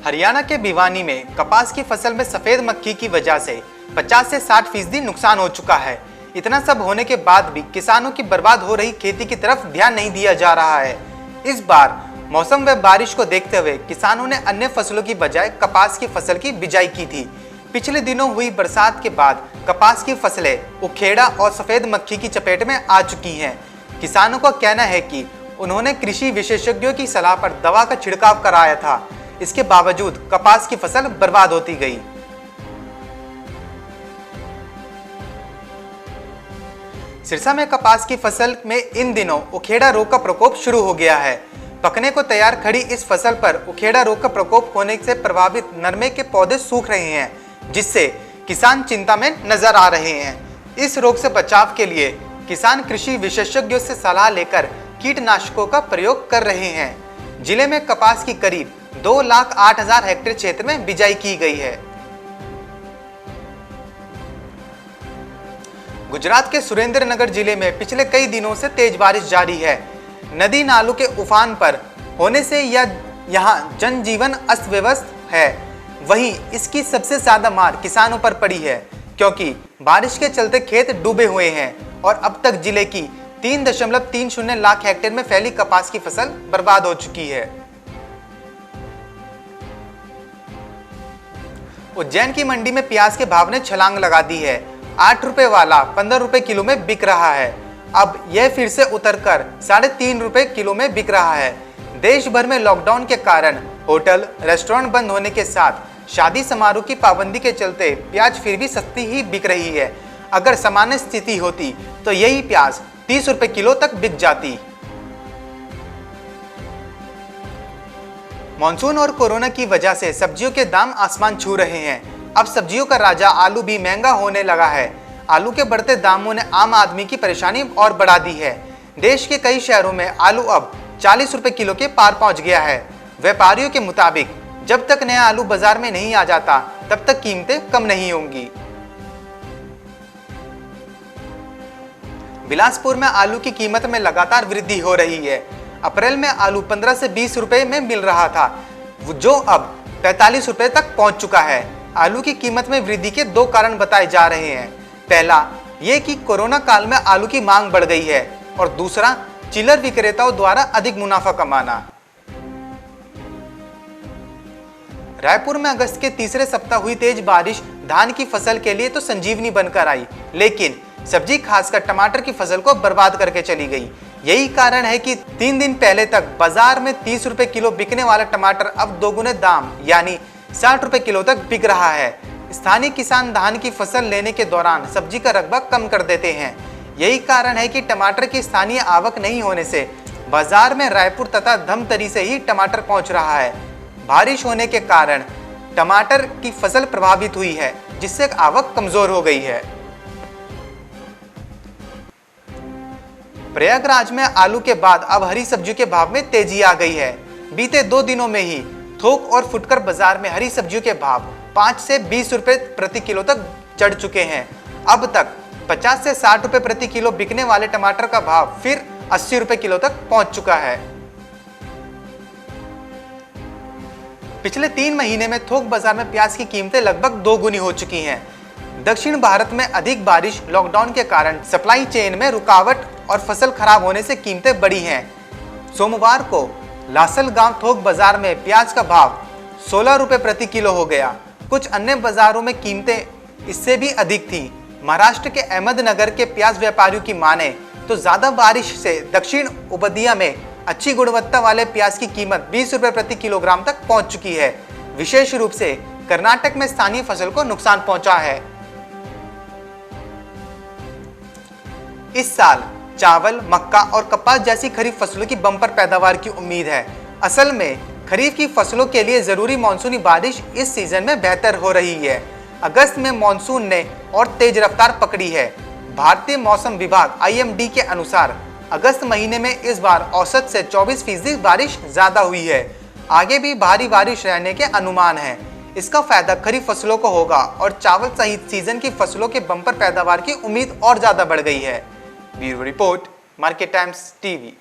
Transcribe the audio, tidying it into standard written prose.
हरियाणा के भिवानी में कपास की फसल में सफेद मक्खी की वजह से 50 से 60% नुकसान हो चुका है। इतना सब होने के बाद भी किसानों की बर्बाद हो रही खेती की तरफ ध्यान नहीं दिया जा रहा है। इस बार मौसम व बारिश को देखते हुए किसानों ने अन्य फसलों की बजाय कपास की फसल की बिजाई की थी। पिछले दिनों हुई बरसात के बाद कपास की फसलें उखेड़ा और सफेद मक्खी की चपेट में आ चुकी हैं। किसानों का कहना है कि उन्होंने कृषि विशेषज्ञों की सलाह पर दवा का छिड़काव कराया था, इसके बावजूद कपास की फसल बर्बाद होती गई। सिरसा में कपास की फसल में इन दिनों उखेड़ा रोग का प्रकोप शुरू हो गया है। पकने को तैयार खड़ी इस फसल पर उखेड़ा रोग का प्रकोप होने से प्रभावित नरमे के पौधे सूख रहे हैं, जिससे किसान चिंता में नजर आ रहे हैं। इस रोग से बचाव के लिए किसान कृषि विशेषज्ञों से सलाह लेकर कीटनाशकों का प्रयोग कर रहे हैं। जिले में कपास की करीब 2,08,000 हेक्टेयर क्षेत्र में बिजाई की गई है। गुजरात के सुरेंद्रनगर जिले में पिछले कई दिनों से तेज बारिश जारी है। नदी नालों के उफान पर होने से यहाँ जनजीवन अस्त व्यस्त है। वहीं इसकी सबसे ज्यादा मार किसानों पर पड़ी है, क्योंकि बारिश के चलते खेत डूबे हुए हैं और अब तक जिले की 3.30 लाख हेक्टेयर में फैली कपास की फसल बर्बाद हो चुकी है। उज्जैन की मंडी में प्याज के भाव ने छलांग लगा दी है। 8 रुपए वाला 15 रुपए किलो में बिक रहा है। अब यह फिर से उतरकर 3.5 रुपए किलो में बिक रहा है। देश भर में लॉकडाउन के कारण होटल रेस्टोरेंट बंद होने के साथ शादी समारोह की पाबंदी के चलते प्याज फिर भी सस्ती ही बिक रही है। अगर सामान्य स्थिति होती तो यही प्याज 30 रुपए किलो तक बिक जाती। मॉनसून और कोरोना की वजह से सब्जियों के दाम आसमान छू रहे हैं। अब सब्जियों का राजा आलू भी महंगा होने लगा है। आलू के बढ़ते दामों ने आम आदमी की परेशानी और बढ़ा दी है। देश के कई शहरों में आलू अब 40 रुपए किलो के पार पहुंच गया है। व्यापारियों के मुताबिक जब तक नया आलू बाजार में नहीं आ जाता तब तक कीमतें कम नहीं होंगी। बिलासपुर में आलू की कीमत में लगातार वृद्धि हो रही है। अप्रैल में आलू 15 से 20 रुपए में मिल रहा था, जो अब 45 रुपए तक पहुंच चुका है। आलू की कीमत में वृद्धि के 2 कारण बताए जा रहे हैं। पहला ये कि कोरोना काल में आलू की मांग बढ़ गई है और दूसरा चिल्लर विक्रेताओं द्वारा अधिक मुनाफा कमाना। रायपुर में अगस्त के तीसरे सप्ताह हुई तेज बारिश धान की फसल के लिए तो संजीवनी बनकर आई, लेकिन सब्जी खासकर टमाटर की फसल को बर्बाद करके चली गई। यही कारण है कि 3 दिन पहले तक बाजार में 30 रुपए किलो बिकने वाला टमाटर अब दोगुने दाम यानी 60 रुपए किलो तक बिक रहा है। स्थानीय किसान धान की फसल लेने के दौरान सब्जी का रकबा कम कर देते हैं। यही कारण है कि टमाटर की स्थानीय आवक नहीं होने से बाजार में रायपुर तथा धमतरी से ही टमाटर पहुंच रहा है। बारिश होने के कारण टमाटर की फसल प्रभावित हुई है, जिससे आवक कमजोर हो गई है। प्रयागराज में आलू के बाद अब हरी सब्जियों के भाव में तेजी आ गई है। बीते 2 दिनों में ही थोक और फुटकर बाजार में हरी सब्जियों के भाव 5 से 20 रुपए प्रति किलो तक चढ़ चुके हैं। अब तक 50 से 60 रुपए प्रति किलो बिकने वाले टमाटर का भाव फिर 80 रुपए किलो तक पहुंच चुका है। पिछले 3 महीने में थोक बाजार में प्याज की कीमतें लगभग 2 गुनी हो चुकी हैं। दक्षिण भारत में अधिक बारिश, लॉकडाउन के कारण सप्लाई चेन में रुकावट और फसल खराब होने से कीमतें बढ़ी हैं। सोमवार को लासलगांव थोक बाजार में प्याज का भाव 16 रुपए प्रति किलो हो गया। कुछ अन्य बाजारों में कीमतें इससे भी अधिक थी। महाराष्ट्र के अहमदनगर के प्याज व्यापारियों की माने तो ज्यादा बारिश से दक्षिण उबदिया में अच्छी गुणवत्ता वाले प्याज की कीमत 20 रुपए प्रति किलोग्राम तक पहुंच चुकी है। विशेष रूप से कर्नाटक में स्थानीय फसल को नुकसान पहुंचा है। इस साल चावल, मक्का और कपास जैसी खरीफ फसलों की बम्पर पैदावार की उम्मीद है। असल में खरीफ की फसलों के लिए जरूरी मानसूनी बारिश इस सीजन में बेहतर हो रही है। अगस्त में मानसून ने और तेज रफ्तार पकड़ी है। भारतीय मौसम विभाग IMD के अनुसार अगस्त महीने में इस बार औसत से 24% बारिश ज्यादा हुई है। आगे भी भारी बारिश रहने के अनुमान है। इसका फायदा खरीफ फसलों को होगा और चावल सहित सीजन की फसलों के बम्पर पैदावार की उम्मीद और ज्यादा बढ़ गई है। Bureau report, market times TV.